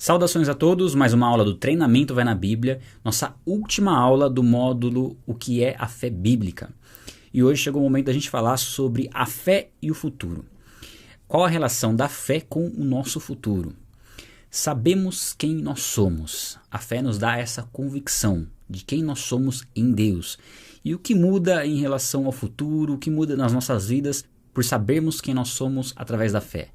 Saudações a todos, mais uma aula do Treinamento Vai na Bíblia, nossa última aula do módulo O que é a fé bíblica. E hoje chegou o momento da gente falar sobre a fé e o futuro. Qual a relação da fé com o nosso futuro? Sabemos quem nós somos. A fé nos dá essa convicção de quem nós somos em Deus. E o que muda em relação ao futuro, o que muda nas nossas vidas por sabermos quem nós somos através da fé.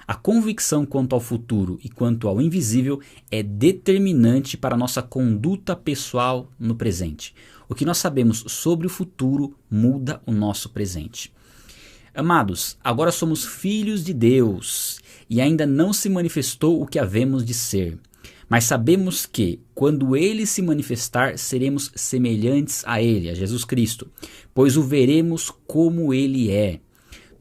A convicção quanto ao futuro e quanto ao invisível é determinante para a nossa conduta pessoal no presente. O que nós sabemos sobre o futuro muda o nosso presente. Amados, agora somos filhos de Deus e ainda não se manifestou o que havemos de ser. Mas sabemos que, quando Ele se manifestar, seremos semelhantes a Ele, a Jesus Cristo, pois o veremos como Ele é.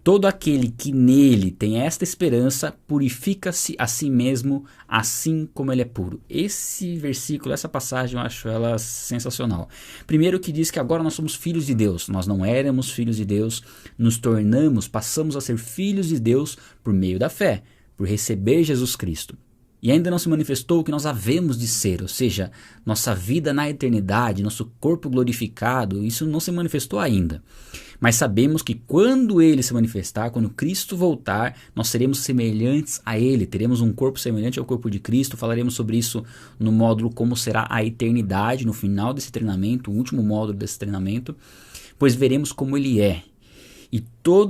Todo aquele que nele tem esta esperança purifica-se a si mesmo, assim como ele é puro. Esse versículo, essa passagem, eu acho ela sensacional. Primeiro que diz que agora nós somos filhos de Deus. Nós não éramos filhos de Deus, nos tornamos, passamos a ser filhos de Deus por meio da fé, por receber Jesus Cristo. E ainda não se manifestou o que nós havemos de ser, ou seja, nossa vida na eternidade, nosso corpo glorificado, isso não se manifestou ainda. Mas sabemos que quando Ele se manifestar, quando Cristo voltar, nós seremos semelhantes a Ele, teremos um corpo semelhante ao corpo de Cristo. Falaremos sobre isso no módulo Como Será a Eternidade, no final desse treinamento, o último módulo desse treinamento, pois veremos como Ele é. E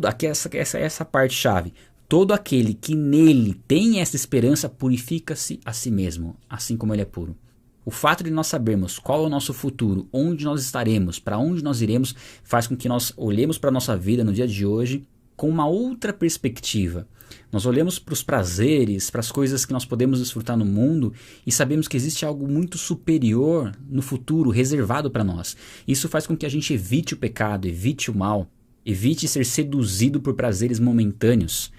aqui essa parte chave. Todo aquele que nele tem essa esperança purifica-se a si mesmo, assim como ele é puro. O fato de nós sabermos qual é o nosso futuro, onde nós estaremos, para onde nós iremos, faz com que nós olhemos para a nossa vida no dia de hoje com uma outra perspectiva. Nós olhamos para os prazeres, para as coisas que nós podemos desfrutar no mundo e sabemos que existe algo muito superior no futuro, reservado para nós. Isso faz com que a gente evite o pecado, evite o mal, evite ser seduzido por prazeres momentâneos.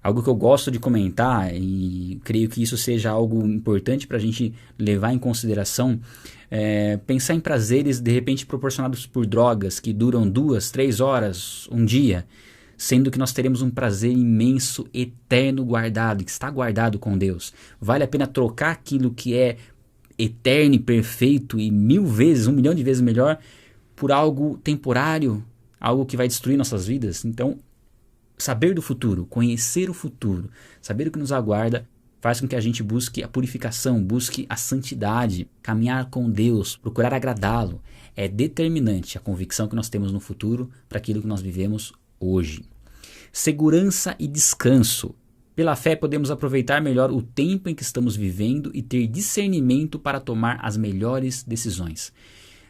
Algo que eu gosto de comentar, e creio que isso seja algo importante para a gente levar em consideração, pensar em prazeres de repente proporcionados por drogas que duram 2, 3 horas, um dia, sendo que nós teremos um prazer imenso, eterno guardado, que está guardado com Deus. Vale a pena trocar aquilo que é eterno e perfeito e 1.000 vezes, 1 milhão de vezes melhor, por algo temporário, algo que vai destruir nossas vidas? Então, saber do futuro, conhecer o futuro, saber o que nos aguarda, faz com que a gente busque a purificação, busque a santidade, caminhar com Deus, procurar agradá-lo. É determinante a convicção que nós temos no futuro para aquilo que nós vivemos hoje. Segurança e descanso. Pela fé podemos aproveitar melhor o tempo em que estamos vivendo e ter discernimento para tomar as melhores decisões.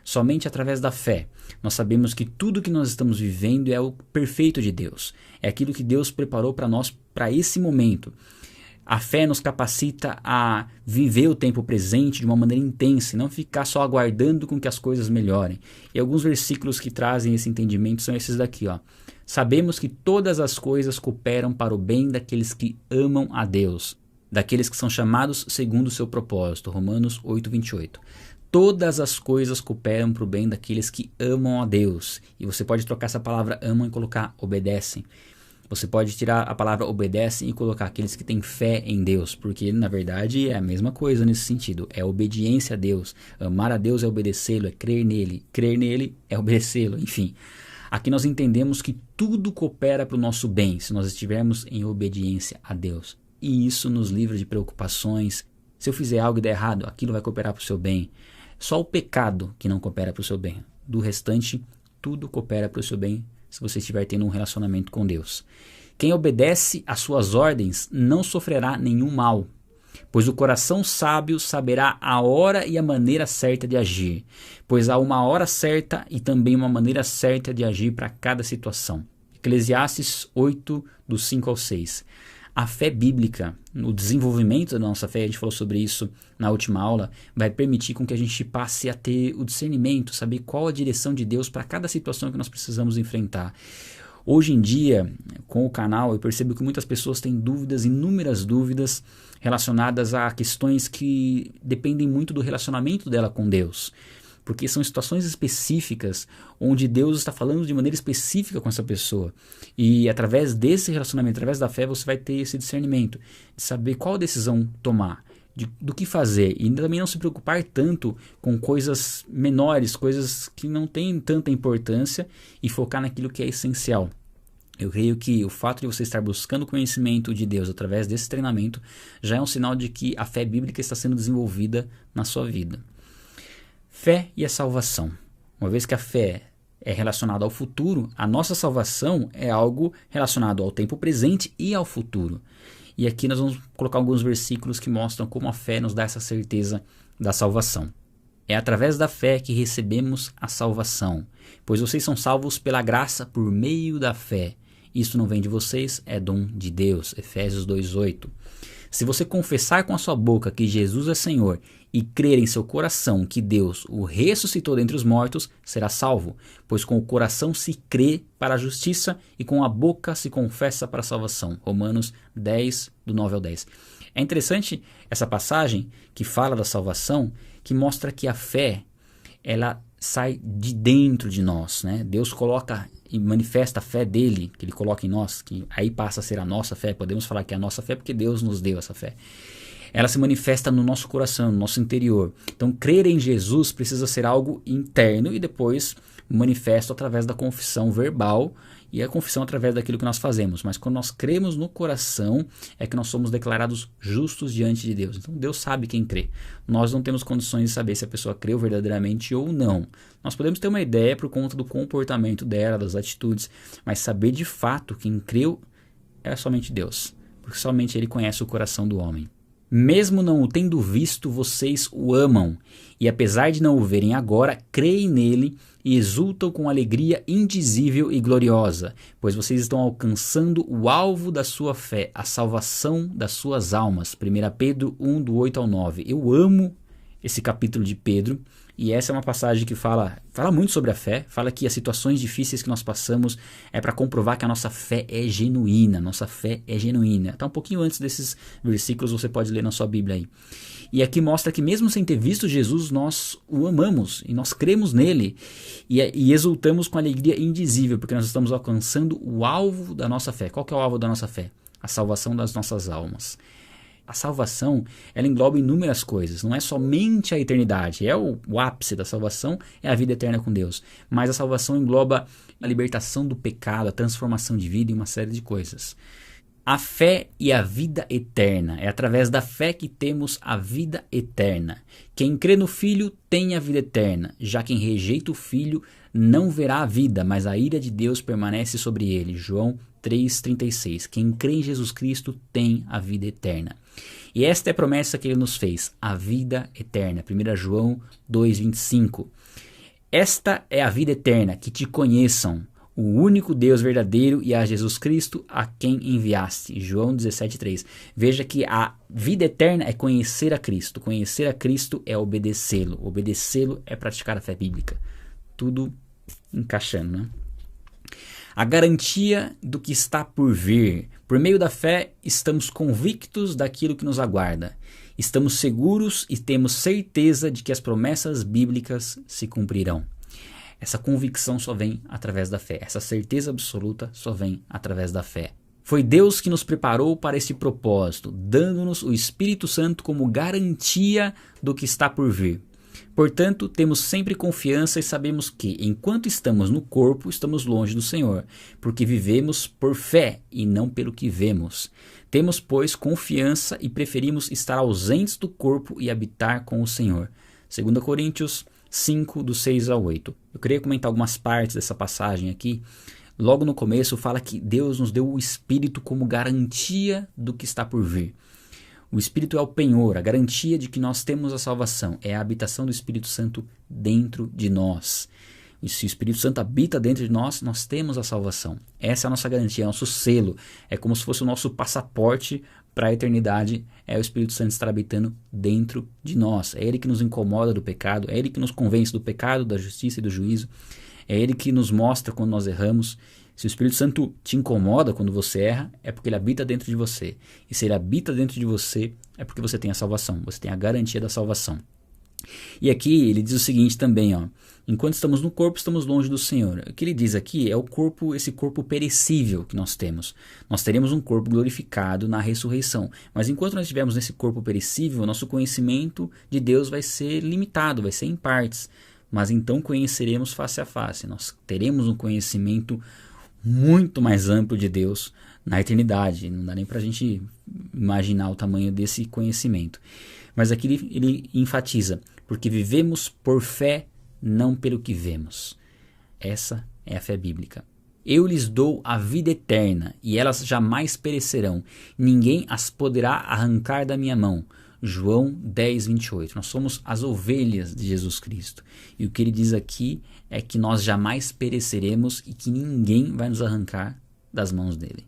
Somente através da fé, nós sabemos que tudo que nós estamos vivendo é o perfeito de Deus. É aquilo que Deus preparou para nós para esse momento. A fé nos capacita a viver o tempo presente de uma maneira intensa e não ficar só aguardando com que as coisas melhorem. E alguns versículos que trazem esse entendimento são esses daqui, ó. Sabemos que todas as coisas cooperam para o bem daqueles que amam a Deus, daqueles que são chamados segundo o seu propósito. Romanos 8:28. Todas as coisas cooperam para o bem daqueles que amam a Deus. E você pode trocar essa palavra amam e colocar obedecem. Você pode tirar a palavra obedecem e colocar aqueles que têm fé em Deus. Porque, na verdade, é a mesma coisa nesse sentido. É obediência a Deus. Amar a Deus é obedecê-lo, é crer nele. Crer nele é obedecê-lo, enfim. Aqui nós entendemos que tudo coopera para o nosso bem se nós estivermos em obediência a Deus. E isso nos livra de preocupações. Se eu fizer algo e der errado, aquilo vai cooperar para o seu bem. Só o pecado que não coopera para o seu bem. Do restante, tudo coopera para o seu bem se você estiver tendo um relacionamento com Deus. Quem obedece às suas ordens não sofrerá nenhum mal, pois o coração sábio saberá a hora e a maneira certa de agir, pois há uma hora certa e também uma maneira certa de agir para cada situação. Eclesiastes 8, do 5 ao 6. A fé bíblica, o desenvolvimento da nossa fé, a gente falou sobre isso na última aula, vai permitir com que a gente passe a ter o discernimento, saber qual a direção de Deus para cada situação que nós precisamos enfrentar. Hoje em dia, com o canal, eu percebo que muitas pessoas têm dúvidas, inúmeras dúvidas relacionadas a questões que dependem muito do relacionamento dela com Deus. Porque são situações específicas onde Deus está falando de maneira específica com essa pessoa. E através desse relacionamento, através da fé, você vai ter esse discernimento de saber qual decisão tomar. do que fazer. E também não se preocupar tanto com coisas menores, coisas que não têm tanta importância, e focar naquilo que é essencial. Eu creio que o fato de você estar buscando conhecimento de Deus através desse treinamento já é um sinal de que a fé bíblica está sendo desenvolvida na sua vida. Fé e a salvação. Uma vez que a fé é relacionada ao futuro, a nossa salvação é algo relacionado ao tempo presente e ao futuro. E aqui nós vamos colocar alguns versículos que mostram como a fé nos dá essa certeza da salvação. É através da fé que recebemos a salvação, pois vocês são salvos pela graça por meio da fé. Isso não vem de vocês, é dom de Deus. Efésios 2:8. Se você confessar com a sua boca que Jesus é Senhor e crer em seu coração que Deus o ressuscitou dentre os mortos, será salvo, pois com o coração se crê para a justiça e com a boca se confessa para a salvação. Romanos 10, do 9 ao 10. É interessante essa passagem que fala da salvação, que mostra que a fé, ela sai de dentro de nós, né? Deus coloca e manifesta a fé dele, que ele coloca em nós, que aí passa a ser a nossa fé. Podemos falar que é a nossa fé porque Deus nos deu essa fé. Ela se manifesta no nosso coração, no nosso interior. Então, crer em Jesus precisa ser algo interno e depois manifesto através da confissão verbal e a confissão através daquilo que nós fazemos. Mas quando nós cremos no coração, é que nós somos declarados justos diante de Deus. Então, Deus sabe quem crê. Nós não temos condições de saber se a pessoa creu verdadeiramente ou não. Nós podemos ter uma ideia por conta do comportamento dela, das atitudes, mas saber de fato quem creu é somente Deus, porque somente Ele conhece o coração do homem. Mesmo não o tendo visto, vocês o amam, e apesar de não o verem agora, creem nele e exultam com alegria indizível e gloriosa, pois vocês estão alcançando o alvo da sua fé, a salvação das suas almas. 1 Pedro 1, do 8 ao 9. Eu amo esse capítulo de Pedro, e essa é uma passagem que fala muito sobre a fé, fala que as situações difíceis que nós passamos é para comprovar que a nossa fé é genuína, Está um pouquinho antes desses versículos, você pode ler na sua Bíblia aí. E aqui mostra que mesmo sem ter visto Jesus, nós o amamos e nós cremos nele e exultamos com alegria indizível, porque nós estamos alcançando o alvo da nossa fé. Qual que é o alvo da nossa fé? A salvação das nossas almas. A salvação, ela engloba inúmeras coisas, não é somente a eternidade, o ápice da salvação é a vida eterna com Deus, mas a salvação engloba a libertação do pecado, a transformação de vida e uma série de coisas. A fé e a vida eterna, é através da fé que temos a vida eterna. Quem crê no Filho tem a vida eterna, já quem rejeita o Filho não verá a vida, mas a ira de Deus permanece sobre ele. João 3,36. Quem crê em Jesus Cristo tem a vida eterna. E esta é a promessa que ele nos fez, a vida eterna. 1 João 2,25. Esta é a vida eterna, que te conheçam, o único Deus verdadeiro e a Jesus Cristo a quem enviaste. João 17,3. Veja que a vida eterna é conhecer a Cristo. Conhecer a Cristo é obedecê-lo. Obedecê-lo é praticar a fé bíblica. Tudo encaixando, né? A garantia do que está por vir. Por meio da fé, estamos convictos daquilo que nos aguarda. Estamos seguros e temos certeza de que as promessas bíblicas se cumprirão. Essa convicção só vem através da fé. Essa certeza absoluta só vem através da fé. Foi Deus que nos preparou para esse propósito, dando-nos o Espírito Santo como garantia do que está por vir. Portanto, temos sempre confiança e sabemos que, enquanto estamos no corpo, estamos longe do Senhor, porque vivemos por fé e não pelo que vemos. Temos, pois, confiança e preferimos estar ausentes do corpo e habitar com o Senhor. 2 Coríntios 5, do 6 ao 8. Eu queria comentar algumas partes dessa passagem aqui. Logo no começo fala que Deus nos deu o Espírito como garantia do que está por vir. O Espírito é o penhor, a garantia de que nós temos a salvação. É a habitação do Espírito Santo dentro de nós. E se o Espírito Santo habita dentro de nós, nós temos a salvação. Essa é a nossa garantia, é o nosso selo. É como se fosse o nosso passaporte para a eternidade. É o Espírito Santo estar habitando dentro de nós. É Ele que nos incomoda do pecado. É Ele que nos convence do pecado, da justiça e do juízo. É Ele que nos mostra quando nós erramos. Se o Espírito Santo te incomoda quando você erra, é porque ele habita dentro de você. E se ele habita dentro de você, é porque você tem a salvação, você tem a garantia da salvação. E aqui ele diz o seguinte também, ó: enquanto estamos no corpo, estamos longe do Senhor. O que ele diz aqui é o corpo, esse corpo perecível que nós temos. Nós teremos um corpo glorificado na ressurreição. Mas enquanto nós estivermos nesse corpo perecível, nosso conhecimento de Deus vai ser limitado, vai ser em partes. Mas então conheceremos face a face. Nós teremos um conhecimento muito mais amplo de Deus na eternidade. Não dá nem para a gente imaginar o tamanho desse conhecimento. Mas aqui ele enfatiza: porque vivemos por fé, não pelo que vemos. Essa é a fé bíblica. Eu lhes dou a vida eterna, e elas jamais perecerão. Ninguém as poderá arrancar da minha mão. João 10, 28. Nós somos as ovelhas de Jesus Cristo. E o que ele diz aqui é que nós jamais pereceremos e que ninguém vai nos arrancar das mãos dele.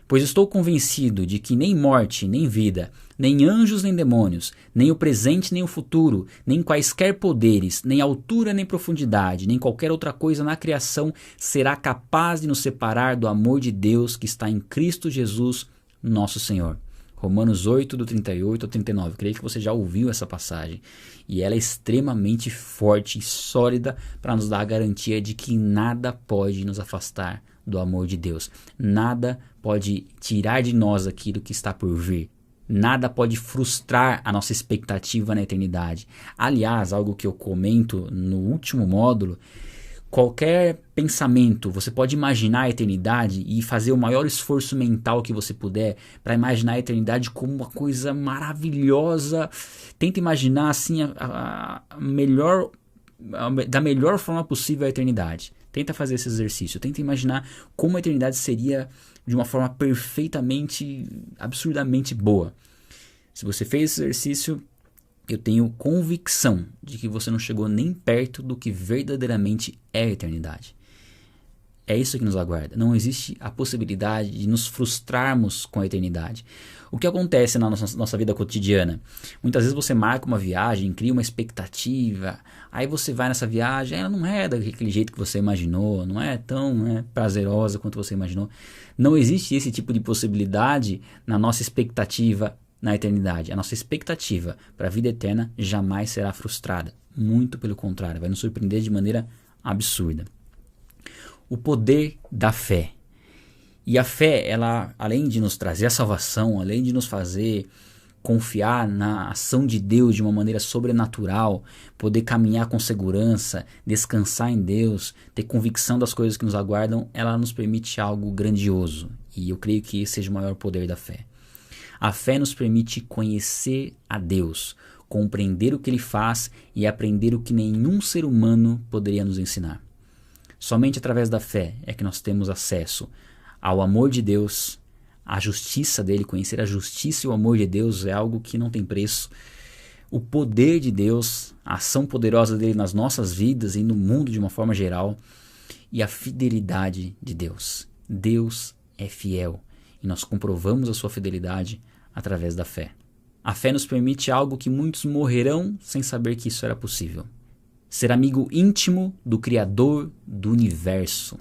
Pois estou convencido de que nem morte, nem vida, nem anjos, nem demônios, nem o presente, nem o futuro, nem quaisquer poderes, nem altura, nem profundidade, nem qualquer outra coisa na criação será capaz de nos separar do amor de Deus que está em Cristo Jesus, nosso Senhor. Romanos 8, do 38 ao 39. Creio que você já ouviu essa passagem. E ela é extremamente forte e sólida para nos dar a garantia de que nada pode nos afastar do amor de Deus. Nada pode tirar de nós aquilo que está por vir. Nada pode frustrar a nossa expectativa na eternidade. Aliás, algo que eu comento no último módulo: qualquer pensamento, você pode imaginar a eternidade e fazer o maior esforço mental que você puder para imaginar a eternidade como uma coisa maravilhosa. Tenta imaginar assim da melhor forma possível a eternidade. Tenta fazer esse exercício. Tenta imaginar como a eternidade seria de uma forma perfeitamente, absurdamente boa. Se você fez esse exercício, eu tenho convicção de que você não chegou nem perto do que verdadeiramente é a eternidade. É isso que nos aguarda. Não existe a possibilidade de nos frustrarmos com a eternidade. O que acontece na nossa vida cotidiana? Muitas vezes você marca uma viagem, cria uma expectativa, aí você vai nessa viagem, ela não é daquele jeito que você imaginou, não é tão prazerosa quanto você imaginou. Não existe esse tipo de possibilidade na nossa expectativa na eternidade. A nossa expectativa para a vida eterna jamais será frustrada. Muito pelo contrário, vai nos surpreender de maneira absurda. O poder da fé. E a fé, ela, além de nos trazer a salvação, além de nos fazer confiar na ação de Deus de uma maneira sobrenatural, poder caminhar com segurança, descansar em Deus, ter convicção das coisas que nos aguardam, ela nos permite algo grandioso. E eu creio que esse seja o maior poder da fé. A fé nos permite conhecer a Deus, compreender o que Ele faz e aprender o que nenhum ser humano poderia nos ensinar. Somente através da fé é que nós temos acesso ao amor de Deus, à justiça dele. Conhecer a justiça e o amor de Deus é algo que não tem preço. O poder de Deus, a ação poderosa dele nas nossas vidas e no mundo de uma forma geral, e a fidelidade de Deus. Deus é fiel e nós comprovamos a sua fidelidade através da fé. A fé nos permite algo que muitos morrerão sem saber que isso era possível: ser amigo íntimo do Criador do Universo.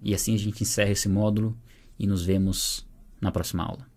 E assim a gente encerra esse módulo e nos vemos na próxima aula.